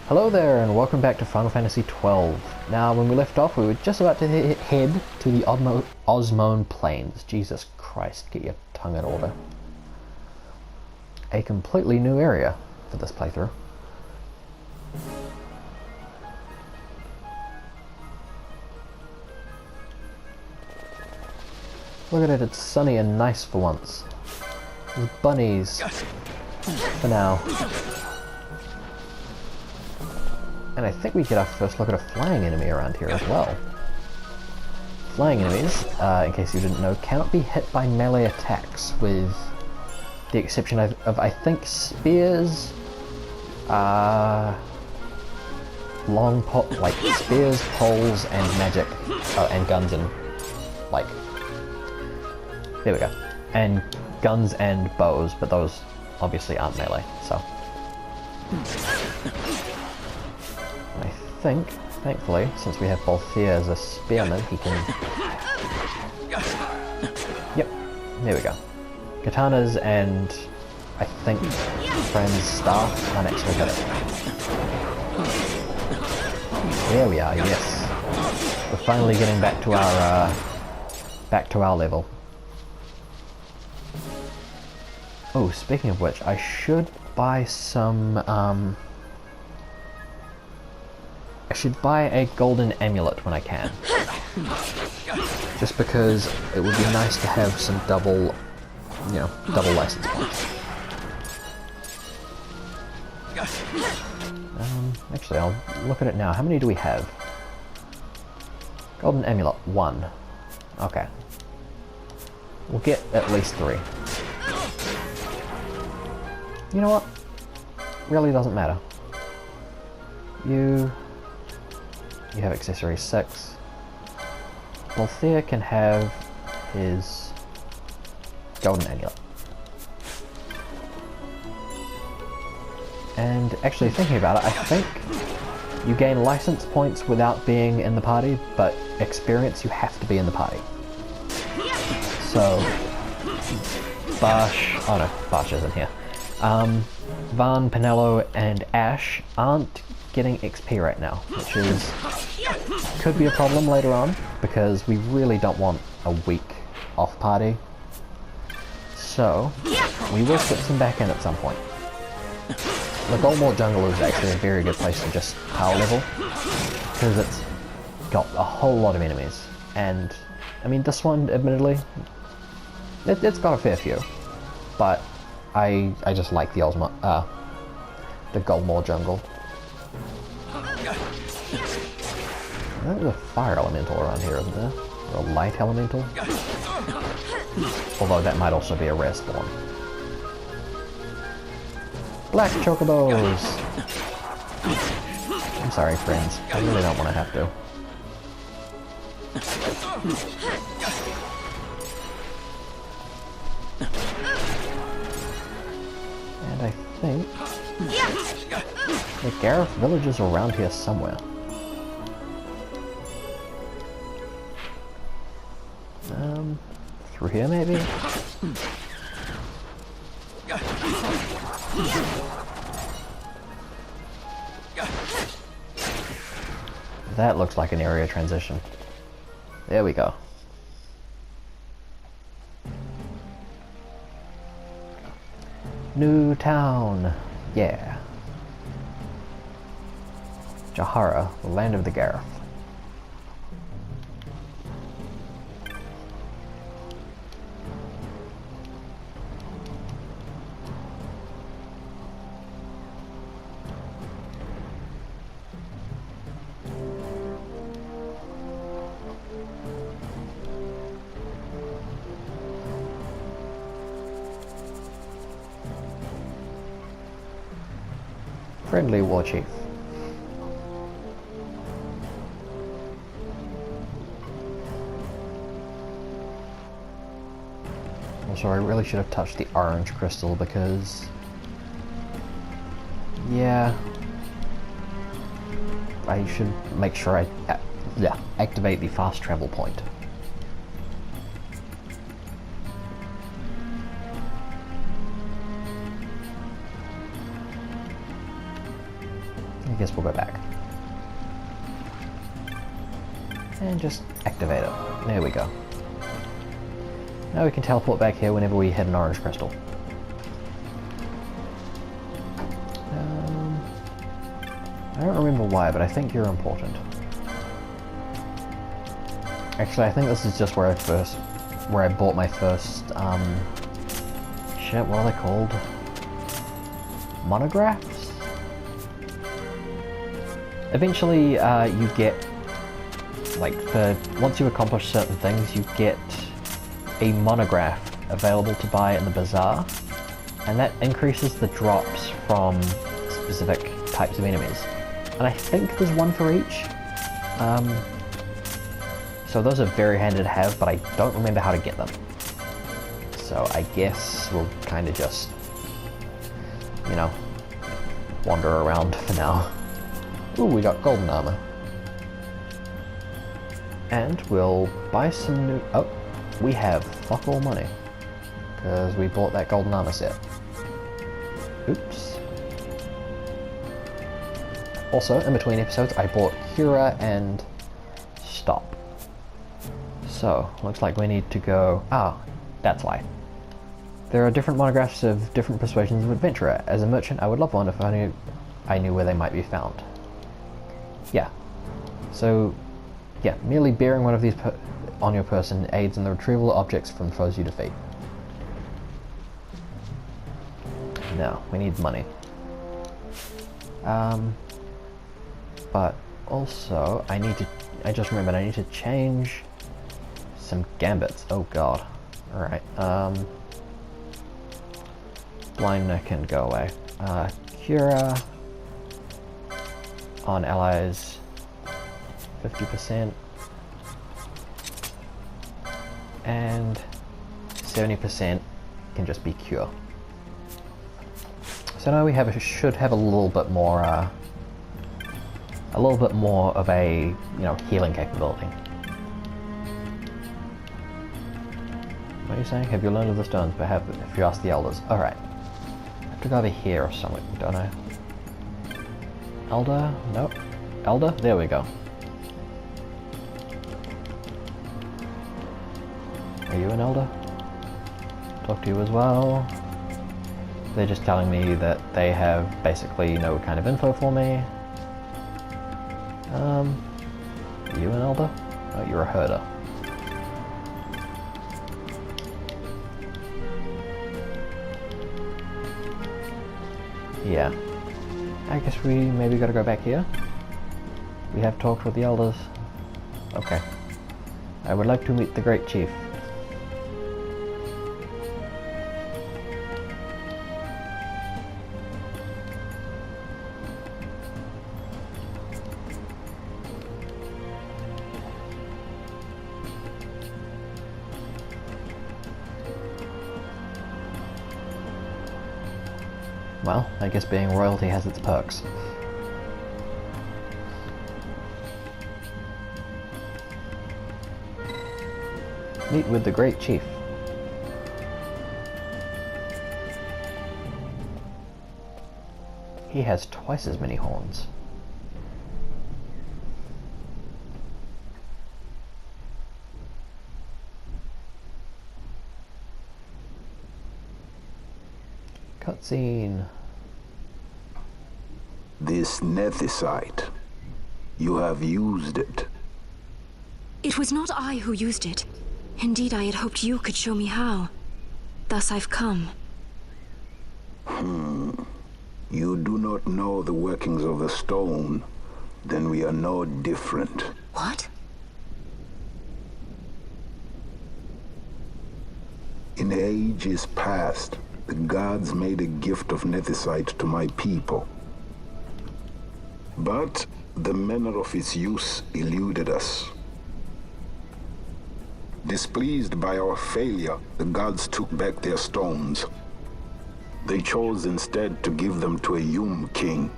Hello there and welcome back to Final Fantasy XII. Now when we left off we were just about to head to the Osmone Plains. Jesus Christ, get your tongue in order. A completely new area for this playthrough. Look at it, it's sunny and nice for once. There's bunnies. For now. And I think we get our first look at a flying enemy around here as well. Flying enemies, in case you didn't know, cannot be hit by melee attacks with the exception of I think spears, like spears, poles, and magic, and guns and, like, there we go. And guns and bows, but those obviously aren't melee, so. I think, thankfully, since we have Balthier as a spearman, he can... Yep, there we go. Katanas and, I think, Friend's staff can't actually hit it. There we are, yes. We're finally getting back to our level. Oh, speaking of which, I should buy some, I should buy a golden amulet when I can. Just because it would be nice to have some double license points. Actually, I'll look at it now. How many do we have? Golden amulet, 1. Okay. We'll get at least 3. You know what? Really doesn't matter. You have accessory 6. Balthier can have his golden amulet. And actually thinking about it, I think you gain license points without being in the party, but experience you have to be in the party. So, Barsh isn't here. Van, Pinello, and Ash aren't getting XP right now, which could be a problem later on, because we really don't want a week off party. So, we will switch them back in at some point. The Goldmore Jungle is actually a very good place to just power level, because it's got a whole lot of enemies, and, I mean, this one, admittedly, it's got a fair few, but I just like the Goldmore Jungle. There's a fire elemental around here, isn't there? Or a light elemental? Although that might also be a rare spawn. Black chocobos! I'm sorry, friends. I really don't want to have to. And I think the Gareth village is around here somewhere. Through here maybe? That looks like an area transition. There we go. New town. Yeah. Jahara, the land of the Gareth. Friendly war chief. Also, I really should have touched the orange crystal because, yeah, I should make sure I activate the fast travel point. guess we'll go back. And just activate it. There we go. Now we can teleport back here whenever we hit an orange crystal. I don't remember why, but I think you're important. Actually, I think this is just where I bought my first, shit, what are they called? Monographs? Eventually, you get, like, once you accomplish certain things, you get a monograph available to buy in the bazaar, and that increases the drops from specific types of enemies. And I think there's one for each. So those are very handy to have, but I don't remember how to get them. So I guess we'll kind of just, you know, wander around for now. Ooh, we got golden armor. And we'll buy some new... Oh, we have fuck all money. Because we bought that golden armor set. Oops. Also, in between episodes, I bought Cura and Stop. So, looks like we need to go... Ah, that's why. There are different monographs of different persuasions of adventurer. As a merchant, I would love one if I knew where they might be found. Yeah. So, yeah, merely bearing one of these on your person aids in the retrieval of objects from foes you defeat. Now, we need money. But also, I just remembered I need to change some gambits. Oh god. Alright, Blindner can go away. Cura on allies 50%. And 70% can just be cure. So now we should have a little bit more of a, you know, healing capability. What are you saying? Have you learned of the stones? Perhaps if you ask the elders. Alright. I have to go over here or something, don't I? Elder? Nope. Elder? There we go. Are you an elder? Talk to you as well. They're just telling me that they have basically no kind of info for me. Are you an elder? Oh, you're a herder. Yeah. I guess we maybe gotta go back here. We have talked with the elders. Okay. I would like to meet the great chief. Well, I guess being royalty has its perks. Meet with the great chief. He has twice as many horns. Cutscene. This nethicite, you have used it. It was not I who used it. Indeed, I had hoped you could show me how. Thus I've come. You do not know the workings of the stone, then we are no different. What? In ages past, the gods made a gift of nethicite to my people. But the manner of its use eluded us. Displeased by our failure, the gods took back their stones. They chose instead to give them to a Yum king.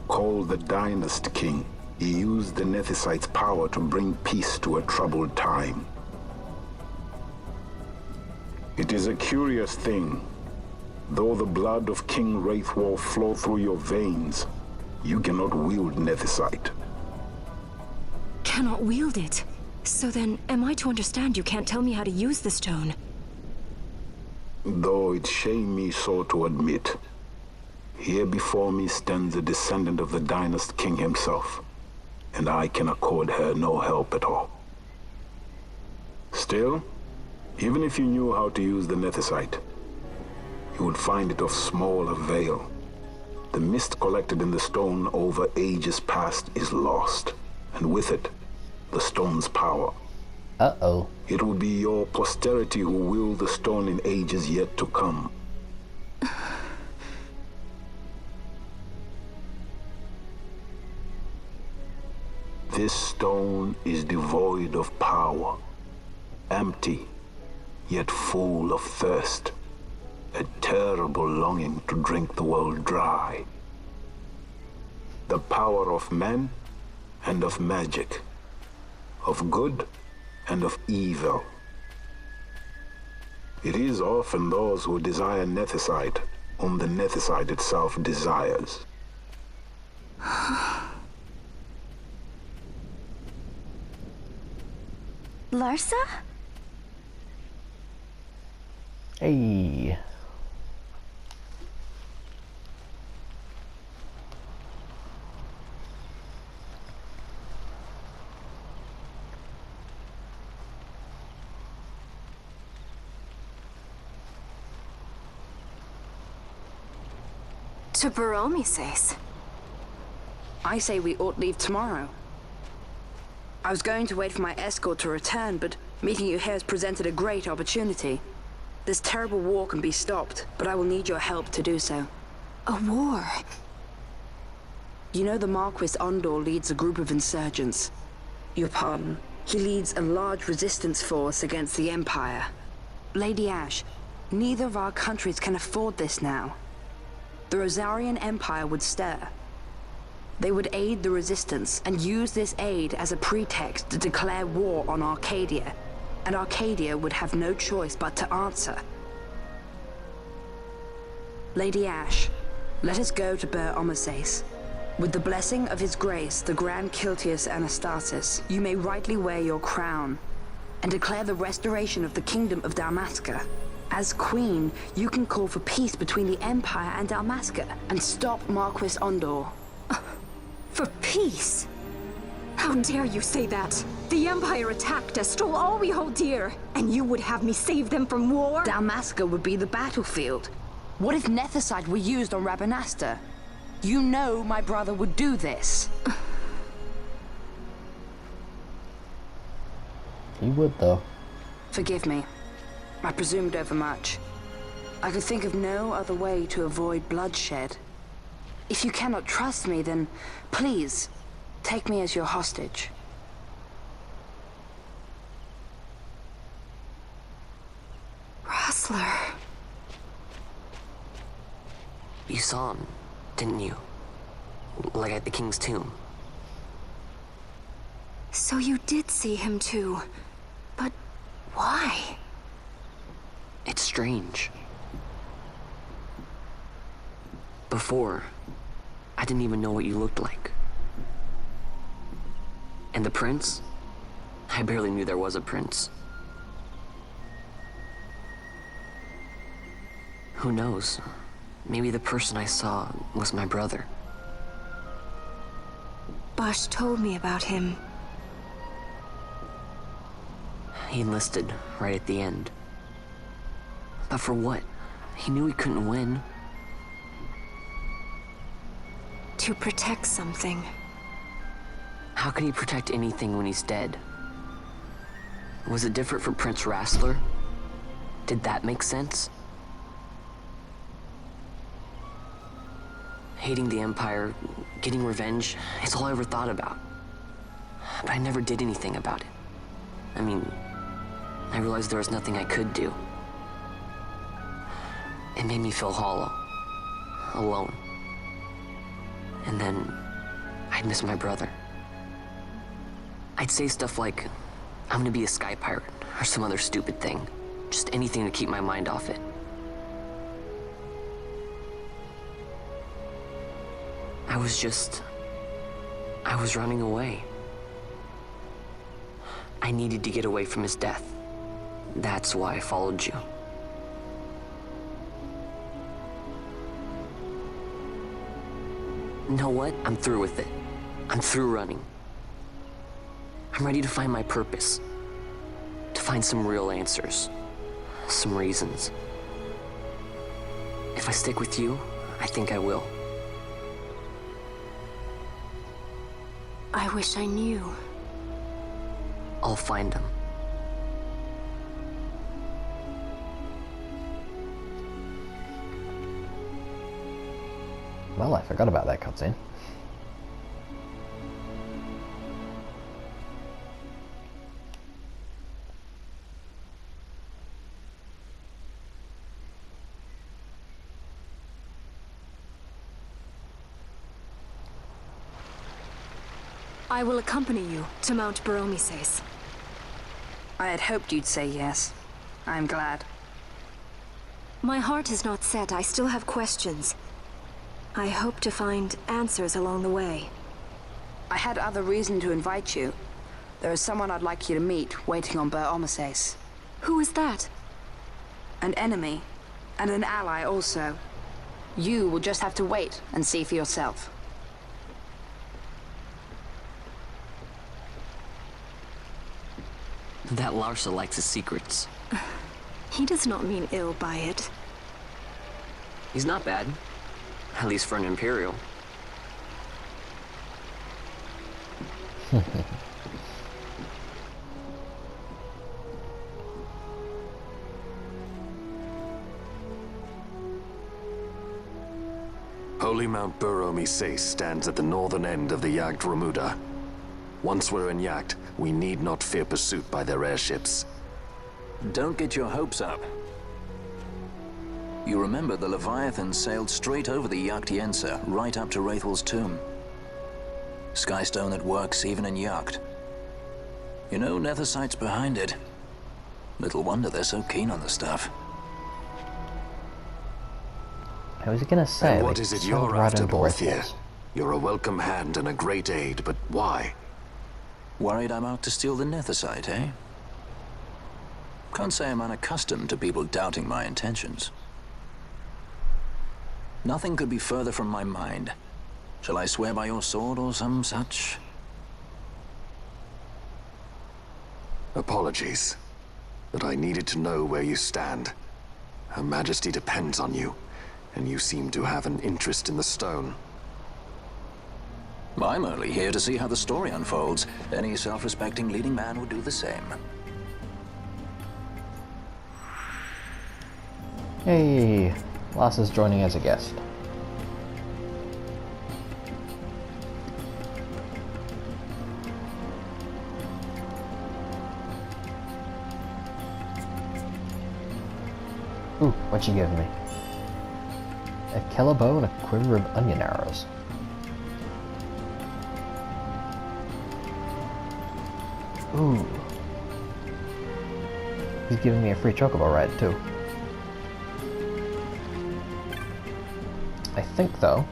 Called the Dynast King, he used the nethicite's power to bring peace to a troubled time. It is a curious thing. Though the blood of King Wraithwolf flow through your veins, you cannot wield Nethicite. Cannot wield it? So then, am I to understand you can't tell me how to use the stone? Though it shame me so to admit, here before me stands a descendant of the Dynast King himself, and I can accord her no help at all. Still, even if you knew how to use the Nethicite, you would find it of small avail. The mist collected in the stone over ages past is lost, and with it, the stone's power. Uh-oh. It will be your posterity who wield the stone in ages yet to come. This stone is devoid of power, empty, yet full of thirst. A terrible longing to drink the world dry. The power of men and of magic, of good and of evil. It is often those who desire Nethicite whom the Nethicite itself desires. Larsa? Hey. To Baromi says. I say we ought leave tomorrow. I was going to wait for my escort to return, but meeting you here has presented a great opportunity. This terrible war can be stopped, but I will need your help to do so. A war? You know the Marquis Ondor leads a group of insurgents. Your pardon. He leads a large resistance force against the Empire. Lady Ash, neither of our countries can afford this now. The Rosarian Empire would stir. They would aid the resistance and use this aid as a pretext to declare war on Arcadia, and Arcadia would have no choice but to answer. Lady Ash, let us go to Bur Omasace. With the blessing of his grace, the Grand Kiltius Anastasis, you may rightly wear your crown and declare the restoration of the Kingdom of Dalmasca. As Queen, you can call for peace between the Empire and Dalmasca and stop Marquis Ondor. For peace? How dare you say that? The Empire attacked us, stole all we hold dear, and you would have me save them from war? Dalmasca would be the battlefield. What if Nethicite were used on Rabanasta? You know my brother would do this. He would, though. Forgive me. I presumed overmuch. I could think of no other way to avoid bloodshed. If you cannot trust me, then please, take me as your hostage. Rustler. You saw him, didn't you? Like at the King's tomb. So you did see him too. But why? It's strange. Before, I didn't even know what you looked like. And the prince? I barely knew there was a prince. Who knows? Maybe the person I saw was my brother. Bosch told me about him. He enlisted right at the end. But for what? He knew he couldn't win. To protect something. How can he protect anything when he's dead? Was it different for Prince Rastler? Did that make sense? Hating the Empire, getting revenge, it's all I ever thought about. But I never did anything about it. I mean, I realized there was nothing I could do. It made me feel hollow, alone. And then, I'd miss my brother. I'd say stuff like, I'm gonna be a sky pirate, or some other stupid thing. Just anything to keep my mind off it. I was running away. I needed to get away from his death. That's why I followed you. You know what? I'm through with it. I'm through running. I'm ready to find my purpose. To find some real answers. Some reasons. If I stick with you, I think I will. I wish I knew. I'll find him. Well, I forgot about that cutscene. I will accompany you to Mount Baromises. I had hoped you'd say yes. I'm glad. My heart is not set. I still have questions. I hope to find answers along the way. I had other reason to invite you. There is someone I'd like you to meet, waiting on Baromises. Who is that? An enemy, and an ally also. You will just have to wait and see for yourself. That Larsa likes his secrets. He does not mean ill by it. He's not bad. At least for an Imperial. Holy Mount Baromises stands at the northern end of the Jagd Remuda. Once we're in Jagd, we need not fear pursuit by their airships. Don't get your hopes up. You remember the Leviathan sailed straight over the Jagd right up to Wraithel's tomb. Skystone that works even in Jagd. You know, Nethersight's behind it. Little wonder they're so keen on the stuff. I was gonna say, And what like, is it traveled you're right after, into Borthir? Wraithel's. You're a welcome hand and a great aid, but why? Worried I'm out to steal the Nethersight, eh? Can't say I'm unaccustomed to people doubting my intentions. Nothing could be further from my mind. Shall I swear by your sword or some such? Apologies, but I needed to know where you stand. Her Majesty depends on you, and you seem to have an interest in the stone. I'm only here to see how the story unfolds. Any self-respecting leading man would do the same. Hey, Larsa's joining as a guest. Ooh, what'd she give me? A killer bow and a quiver of onion arrows. Ooh. He's giving me a free chocobo ride, too. I think, though,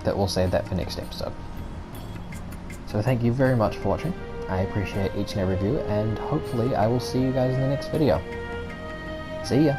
that we'll save that for next episode. So thank you very much for watching. I appreciate each and every view, and hopefully I will see you guys in the next video. See ya!